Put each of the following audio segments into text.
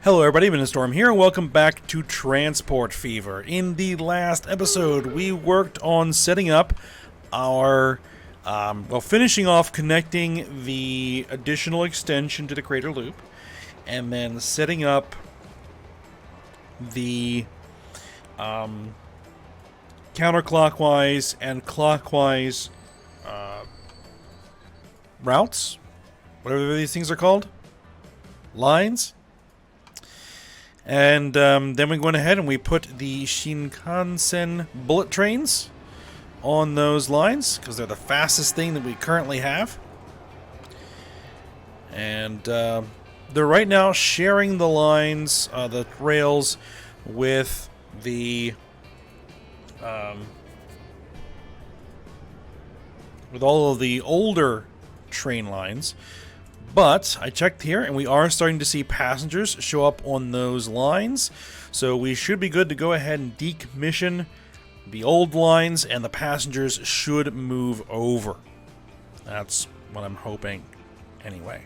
Hello everybody, Storm here, and welcome back to Transport Fever. In the last episode, we worked on setting up our, finishing off connecting the additional extension to the crater loop, and then setting up the counterclockwise and clockwise routes, whatever these things are called, lines. And then we went ahead and we put the Shinkansen bullet trains on those lines because they're the fastest thing that we currently have. And they're right now sharing the lines, the rails, with the with all of the older train lines. But I checked here, and we are starting to see passengers show up on those lines. So we should be good to go ahead and decommission the old lines, and the passengers should move over. That's what I'm hoping, anyway.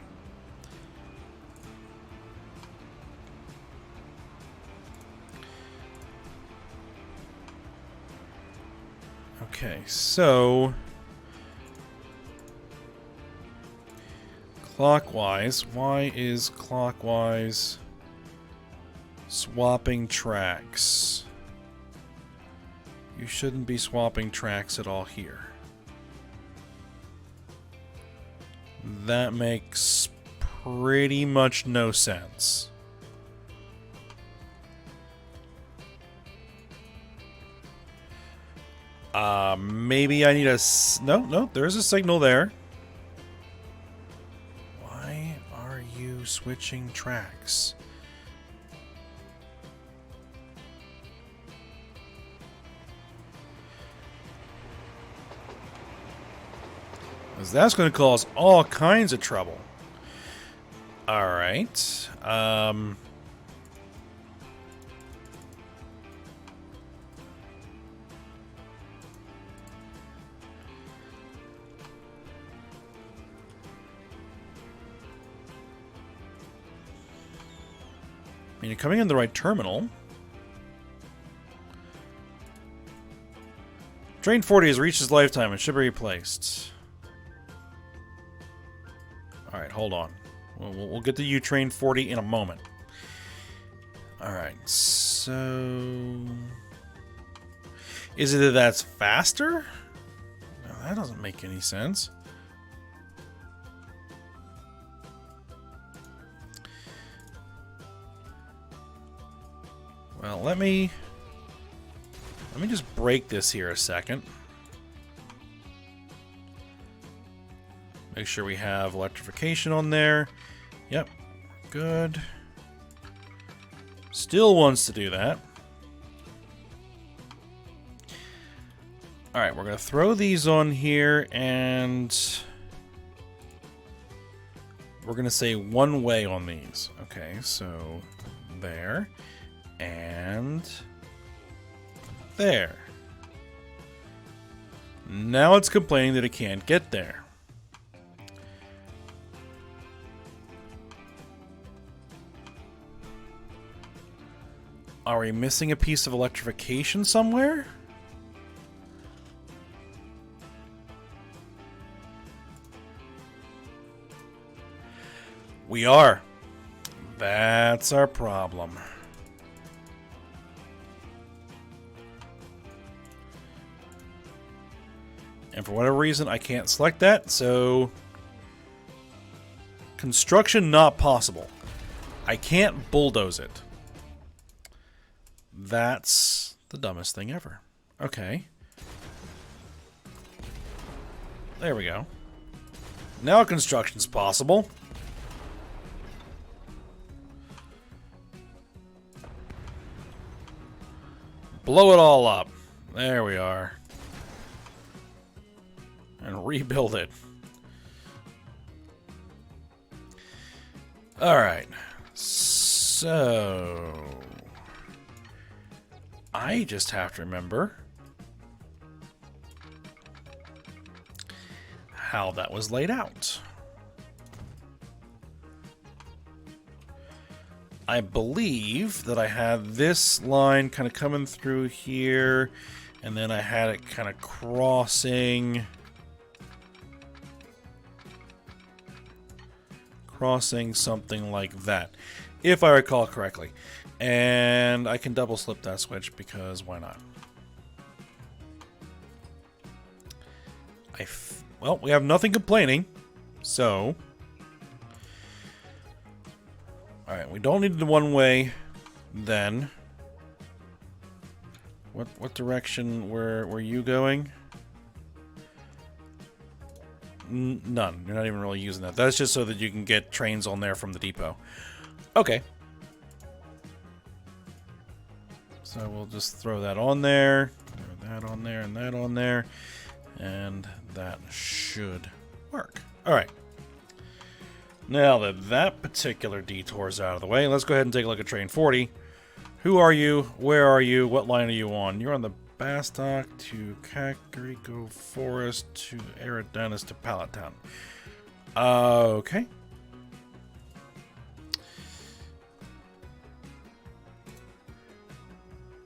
Okay, so clockwise. Why is clockwise swapping tracks? You shouldn't be swapping tracks at all here. That makes pretty much no sense. Maybe I need a... No, there's a signal there. Switching tracks. Because that's going to cause all kinds of trouble. Alright. I mean, you're coming in the right terminal. Train 40 has reached its lifetime and should be replaced. Alright, hold on. We'll get to you, Train 40, in a moment. Alright, so... is it that that's faster? No, that doesn't make any sense. Well, let me just break this here a second. Make sure we have electrification on there. Yep, good. Still wants to do that. Alright, we're going to throw these on here, and we're going to say one way on these. Okay, so there. And there. Now it's complaining that it can't get there. Are we missing a piece of electrification somewhere? We are. That's our problem. And for whatever reason, I can't select that, so... construction not possible. I can't bulldoze it. That's the dumbest thing ever. Okay. There we go. Now construction's possible. Blow it all up. There we are. And rebuild it. Alright. So... I just have to remember how that was laid out. I believe that I had this line kind of coming through here, and then I had it kind of crossing something like that, if I recall correctly. And I can double slip that switch because why not? Well, we have nothing complaining, so... Alright, we don't need the one-way, then. What direction were you going? None. You're not even really using that. That's just so that you can get trains on there from the depot. Okay. So we'll just throw that on there. Throw that on there and that on there. And that should work. Alright. Now that that particular detour is out of the way, let's go ahead and take a look at train 40. Who are you? Where are you? What line are you on? You're on the Bastock to Kakariko Forest to Eridanus to Palatown. Okay.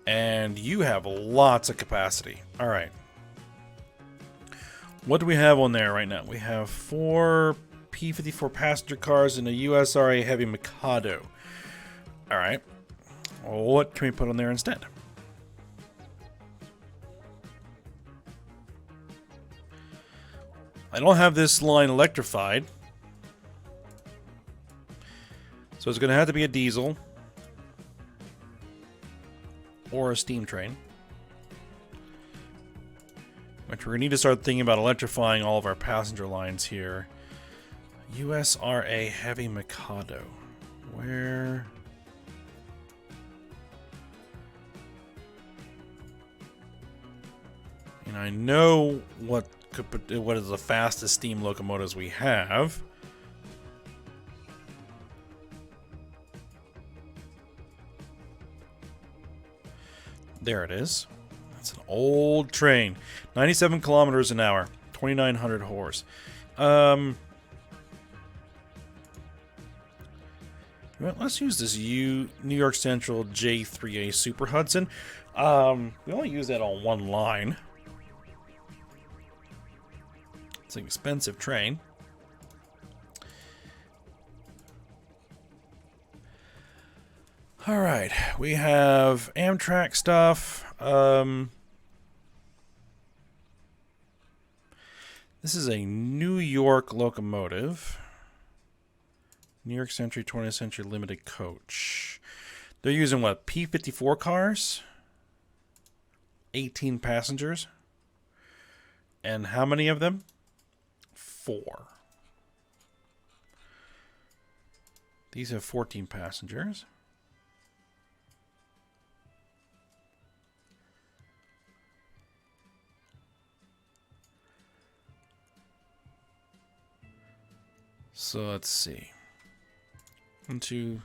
And you have lots of capacity. Alright. What do we have on there right now? We have 4 P-54 passenger cars and a USRA Heavy Mikado. Alright. What can we put on there instead? I don't have this line electrified. So it's going to have to be a diesel. Or a steam train. Which we're going to need to start thinking about electrifying all of our passenger lines here. USRA Heavy Mikado. Where... And I know what is the fastest steam locomotives we have. There it is. That's an old train. 97 kilometers an hour. 2,900 horse. Well, let's use this New York Central J3A Super Hudson. We only use that on one line. It's an expensive train. Alright, we have Amtrak stuff. This is a New York locomotive. New York Century 20th Century Limited Coach. They're using what? P-54 cars? 18 passengers. And how many of them? 4. These have 14 passengers. So let's see. 1, 2.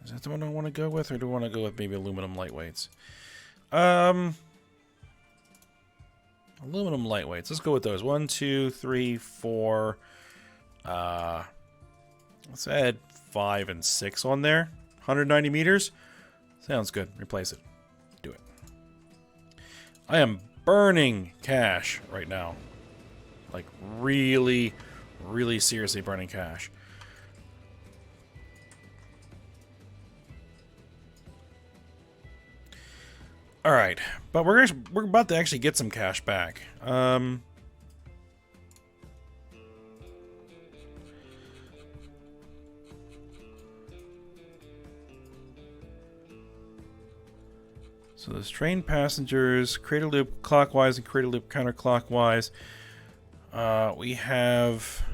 Is that the one I want to go with, or do I want to go with maybe aluminum lightweights? Aluminum lightweights. Let's go with those. 1, 2, 3, 4. Let's add 5 and 6 on there. 190 meters. Sounds good. Replace it. Do it. I am burning cash right now. Like really, really seriously burning cash. All right, but we're about to actually get some cash back. So there's train passengers, crater loop clockwise and crater loop counterclockwise. We have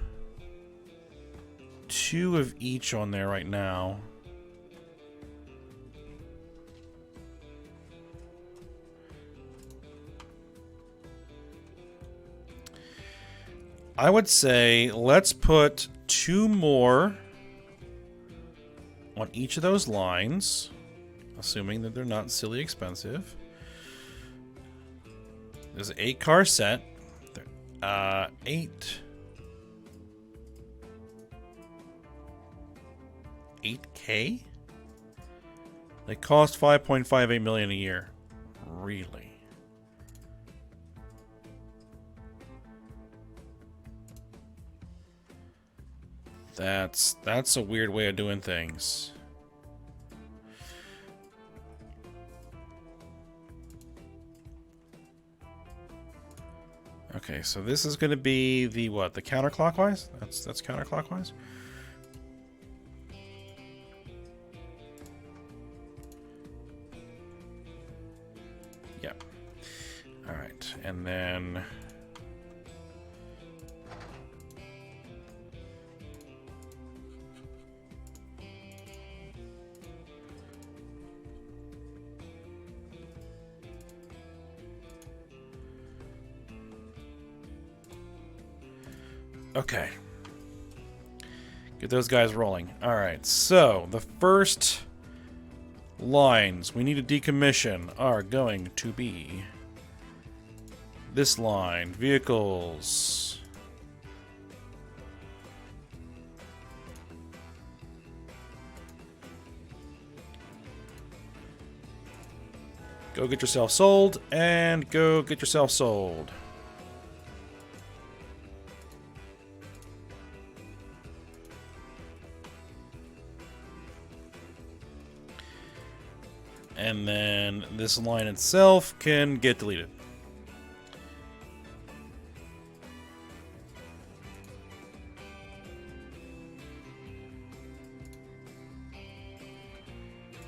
2 of each on there right now. I would say let's put 2 more on each of those lines, assuming that they're not silly expensive. There's an 8-car set. 8. 8K? They cost 5.58 million a year. Really? That's a weird way of doing things. Okay, so this is going to be the what? The counterclockwise? That's counterclockwise. Yep. All right, and then okay. Get those guys rolling. Alright, so the first lines we need to decommission are going to be this line, vehicles. Go get yourself sold, and go get yourself sold. And then this line itself can get deleted.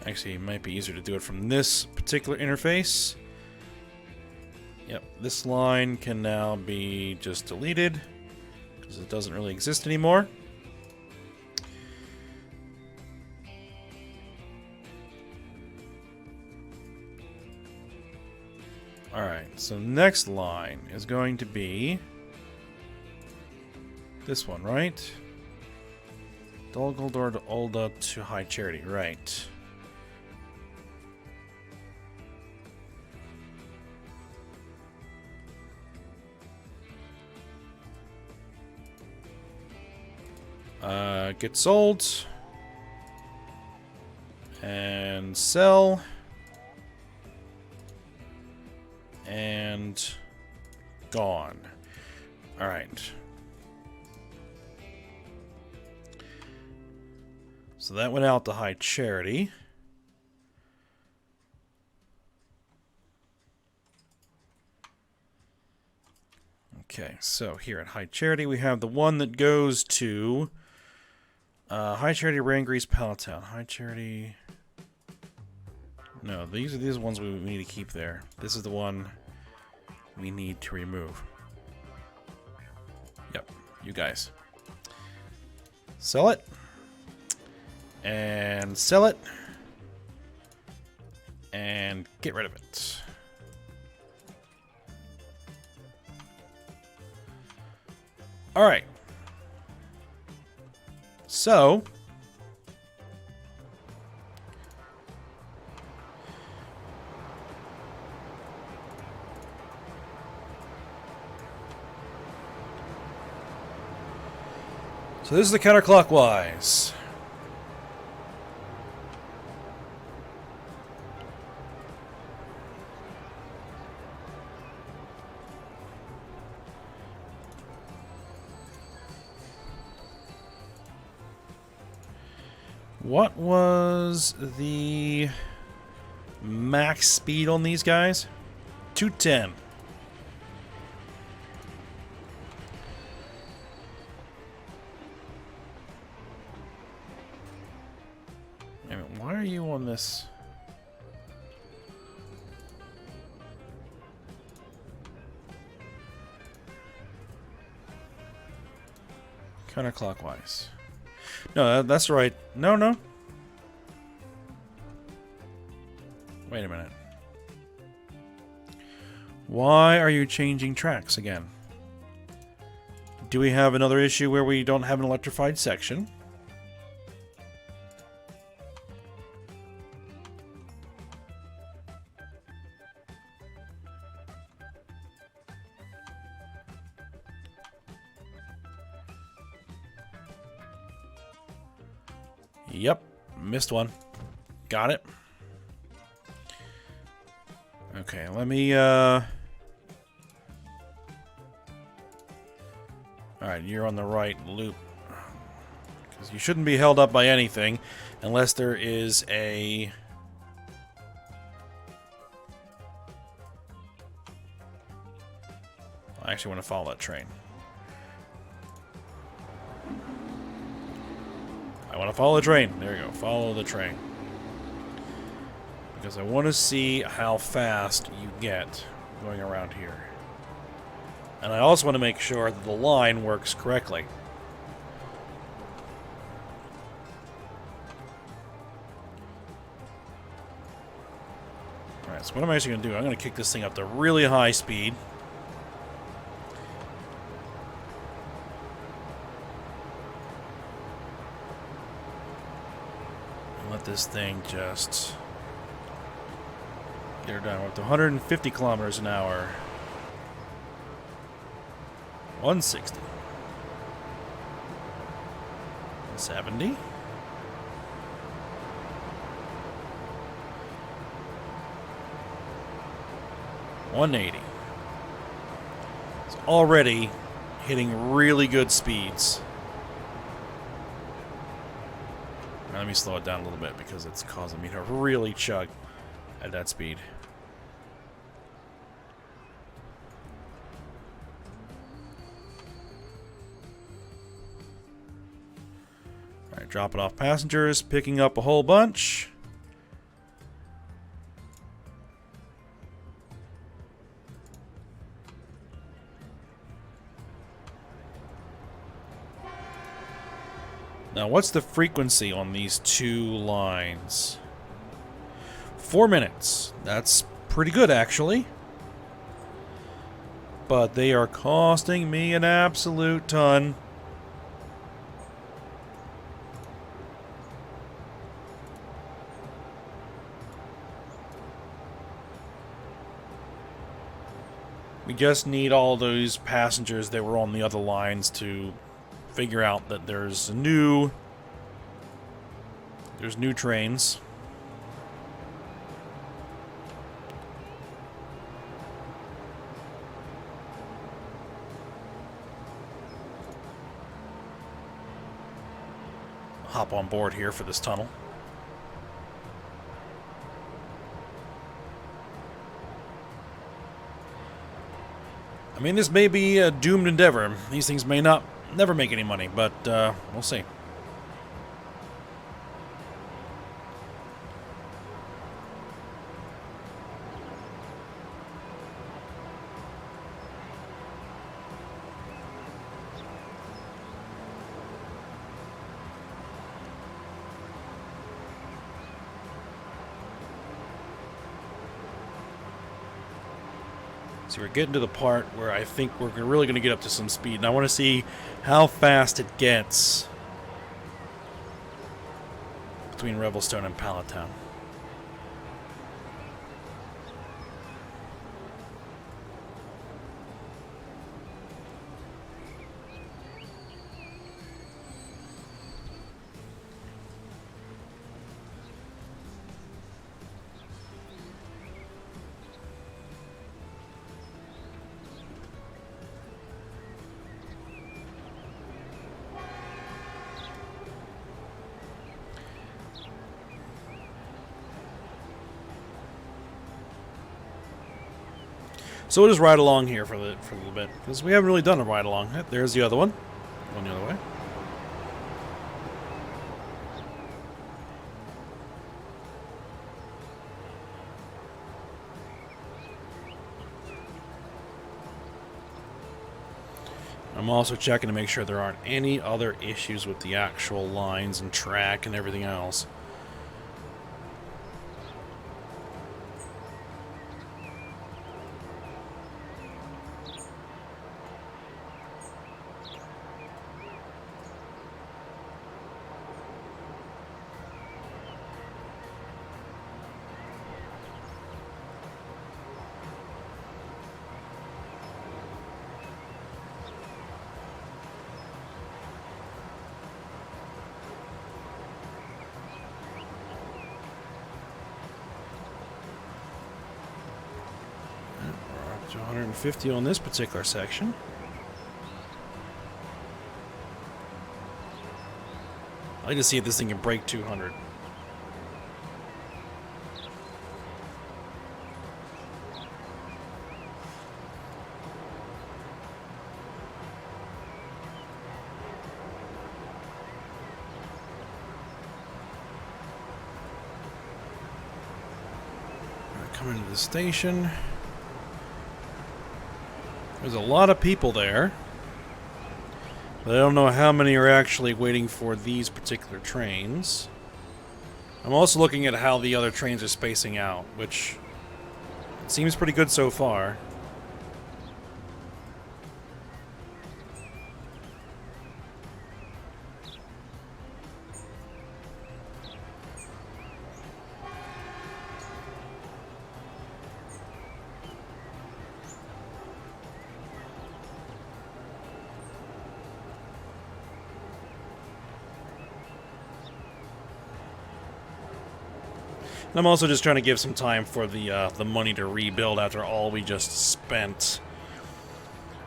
Actually, it might be easier to do it from this particular interface. Yep, this line can now be just deleted because it doesn't really exist anymore. Alright, so next line is going to be this one, right? Dolgoldor to Olda to High Charity, right. Get sold. And sell. And gone. All right. So that went out to High Charity. Okay, so here at High Charity we have the one that goes to High Charity, Rangrease, Palatown. High Charity. No, these are these ones we need to keep there. This is the one we need to remove. Yep, you guys. Sell it. And sell it. And get rid of it. Alright. So this is the counterclockwise. What was the max speed on these guys? 210. Why are you on this? Counterclockwise. No, that's right. No, no. Wait a minute. Why are you changing tracks again? Do we have another issue where we don't have an electrified section? Yep, missed one. Got it. Okay, let me, Alright, you're on the right loop. Because you shouldn't be held up by anything unless there is a... I actually want to follow that train. I want to follow the train. There you go. Follow the train. Because I want to see how fast you get going around here. And I also want to make sure that the line works correctly. Alright, so what I'm actually going to do, I'm going to kick this thing up to really high speed. Let this thing just get her done. We're up to 150 kilometers an hour. 160. 170. 180. It's already hitting really good speeds. Now, let me slow it down a little bit because it's causing me to really chug at that speed. Alright, dropping off passengers, picking up a whole bunch. Now, what's the frequency on these two lines? 4 minutes. That's pretty good, actually. But they are costing me an absolute ton. We just need all those passengers that were on the other lines to figure out that there's new trains. Hop on board here for this tunnel. I mean, this may be a doomed endeavor. These things may never make any money, but we'll see. So we're getting to the part where I think we're really going to get up to some speed, and I want to see how fast it gets between Revelstone and Pallet Town. So we'll just ride along here for a little bit, because we haven't really done a ride along. There's the other one. Going the other way. I'm also checking to make sure there aren't any other issues with the actual lines and track and everything else. So 150 on this particular section. I'd like to see if this thing can break 200. Coming to the station. There's a lot of people there. But I don't know how many are actually waiting for these particular trains. I'm also looking at how the other trains are spacing out, which seems pretty good so far. And I'm also just trying to give some time for the money to rebuild after all we just spent.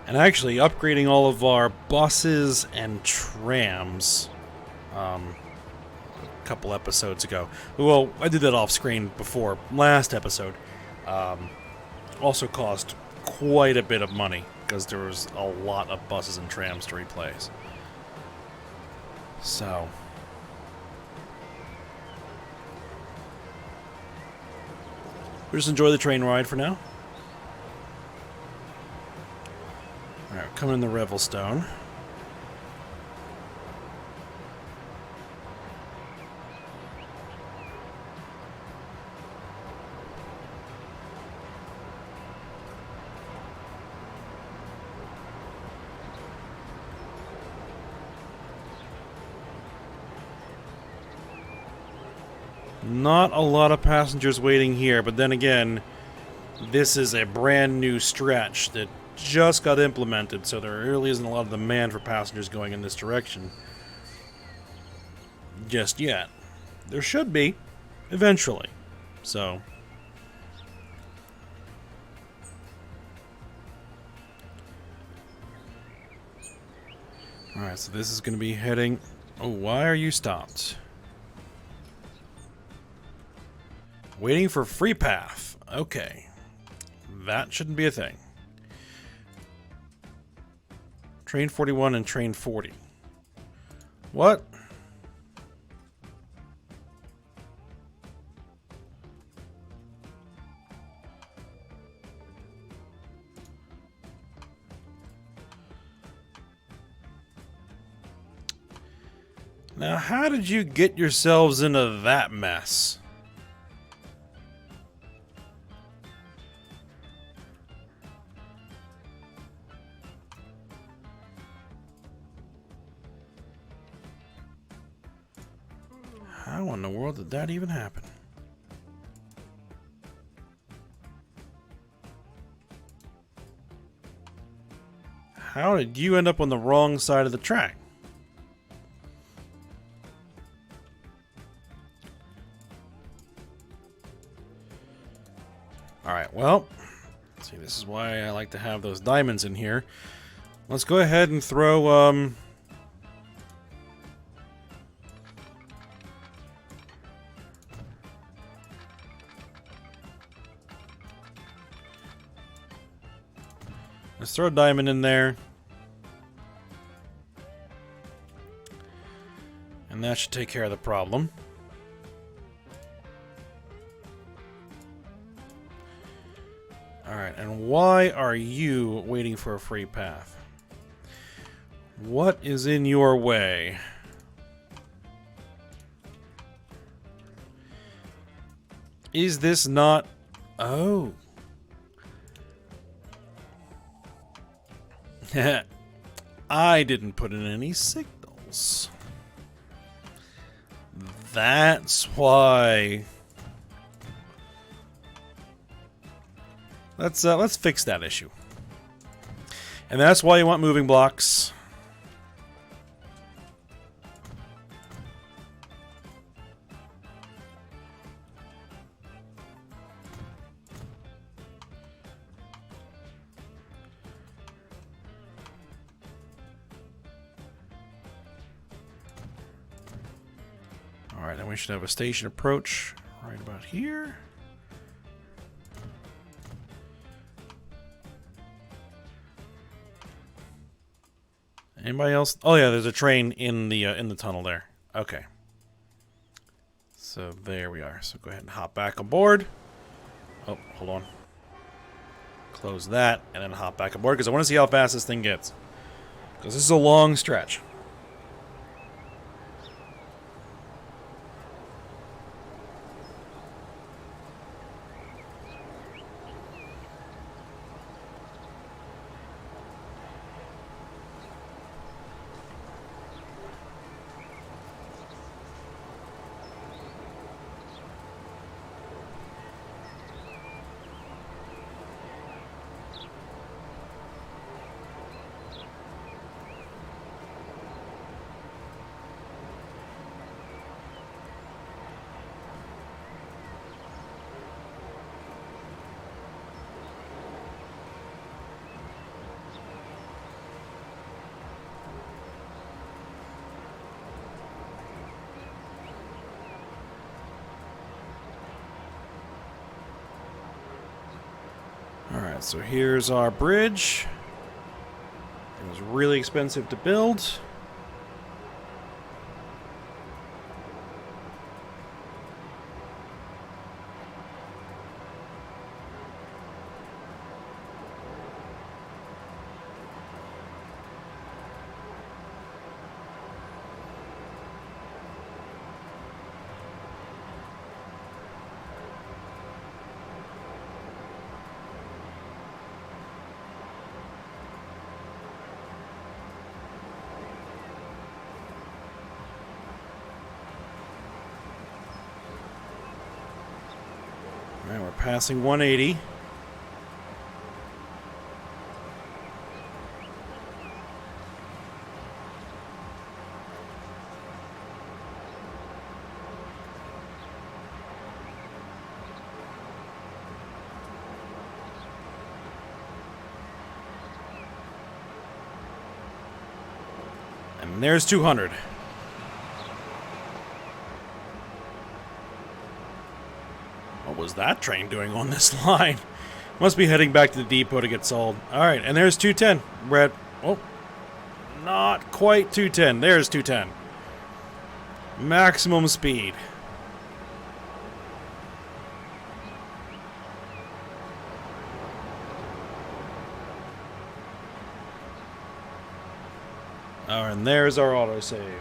And actually upgrading all of our buses and trams a couple episodes ago. Well, I did that off screen before last episode. Also cost quite a bit of money because there was a lot of buses and trams to replace. So... we'll just enjoy the train ride for now. Alright, coming in the Revelstone. Not a lot of passengers waiting here, but then again, this is a brand new stretch that just got implemented, so there really isn't a lot of demand for passengers going in this direction just yet. There should be, eventually. So, alright, so this is going to be heading... oh, why are you stopped? Waiting for free path. Okay. That shouldn't be a thing. Train 41 and train 40. What? Now, how did you get yourselves into that mess? How in the world did that even happen? How did you end up on the wrong side of the track? Alright, well, see, this is why I like to have those diamonds in here. Let's go ahead and throw, let's throw a diamond in there. And that should take care of the problem. Alright, and why are you waiting for a free path? What is in your way? Is this not... oh. I didn't put in any signals. That's why. Let's fix that issue. And that's why you want moving blocks. Alright, then we should have a station approach right about here. Anybody else? Oh yeah, there's a train in the tunnel there. Okay. So there we are. So go ahead and hop back aboard. Oh, hold on. Close that and then hop back aboard because I want to see how fast this thing gets. Because this is a long stretch. Alright, so here's our bridge. It was really expensive to build. Alright, we're passing 180. And there's 200. What was that train doing on this line? Must be heading back to the depot to get sold. Alright, and there's 210. We're at... Oh. Not quite 210. There's 210. Maximum speed. Alright, and there's our autosave.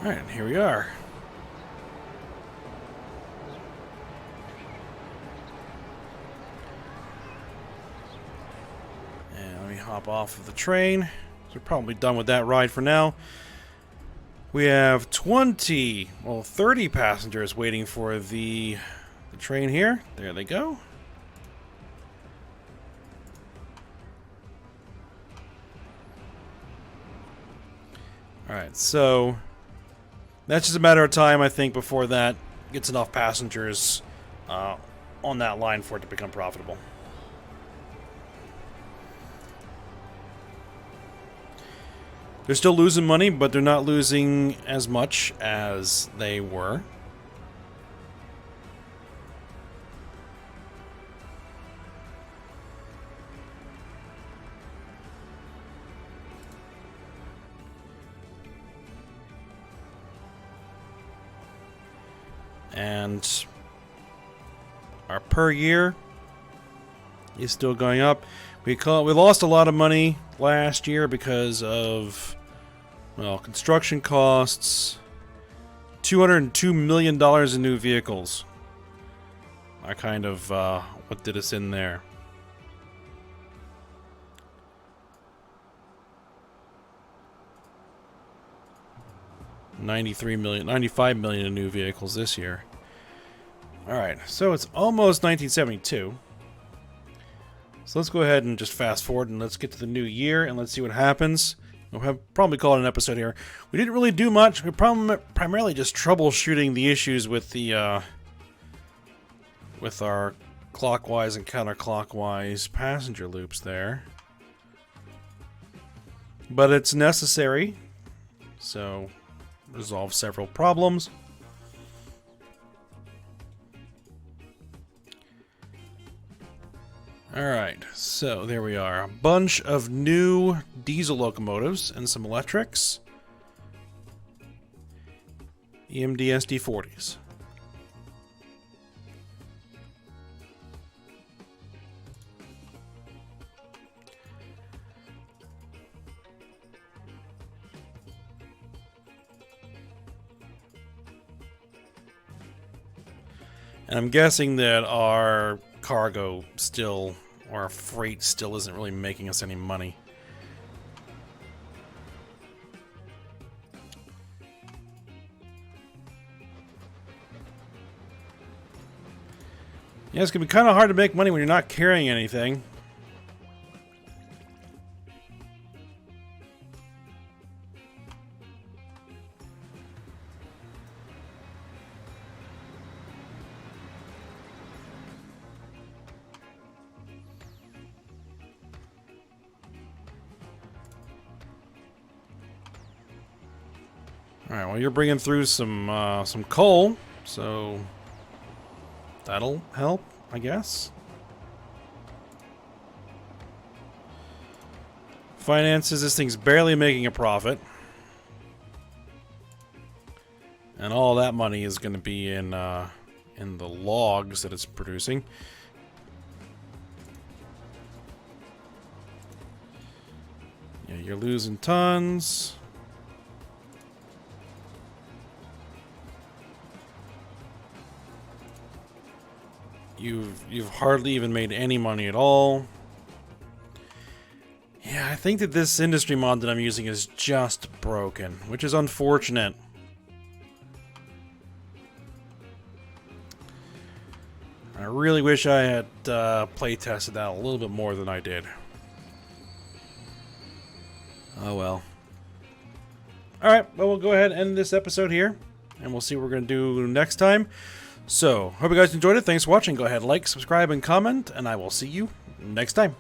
Alright, and here we are. And let me hop off of the train. So we're probably done with that ride for now. We have 30 passengers waiting for the train here. There they go. Alright, so that's just a matter of time, I think, before that gets enough passengers on that line for it to become profitable. They're still losing money, but they're not losing as much as they were. And our per year is still going up. We lost a lot of money last year because of, well, construction costs. $202 million in new vehicles. I kind of what did us in there. 93 million, 95 million in new vehicles this year. Alright, so it's almost 1972. So let's go ahead and just fast forward and let's get to the new year and let's see what happens. We'll probably call it an episode here. We didn't really do much. We're primarily just troubleshooting the issues with the with our clockwise and counterclockwise passenger loops there. But it's necessary. So, resolve several problems. Alright, so there we are. A bunch of new diesel locomotives and some electrics. EMD SD40s. And I'm guessing that our cargo still, or our freight still isn't really making us any money. Yeah, it's going to be kind of hard to make money when you're not carrying anything. All right, well, you're bringing through some coal, so that'll help, I guess. Finances, this thing's barely making a profit. And all that money is going to be in the logs that it's producing. Yeah, you're losing tons. You've hardly even made any money at all. Yeah, I think that this industry mod that I'm using is just broken, which is unfortunate. I really wish I had play tested that a little bit more than I did. Oh well. Alright, well, we'll go ahead and end this episode here, and we'll see what we're going to do next time. So, hope you guys enjoyed it. Thanks for watching. Go ahead, like, subscribe, and comment, and I will see you next time.